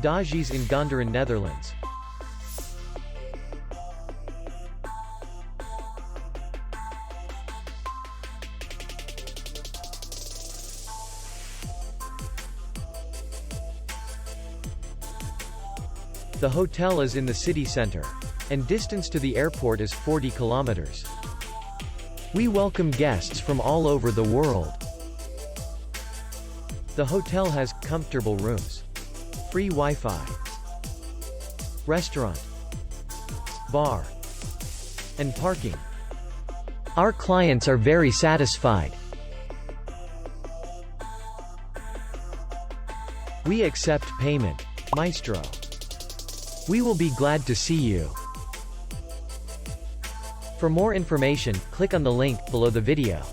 Dasjes in Gaanderen, Netherlands. The hotel is in the city center, and distance to the airport is 40 kilometers. We welcome guests from all over the world. The hotel has comfortable rooms, free Wi-Fi, restaurant, bar, and parking. Our clients are very satisfied. We accept payment. Maestro. We will be glad to see you. For more information, click on the link below the video.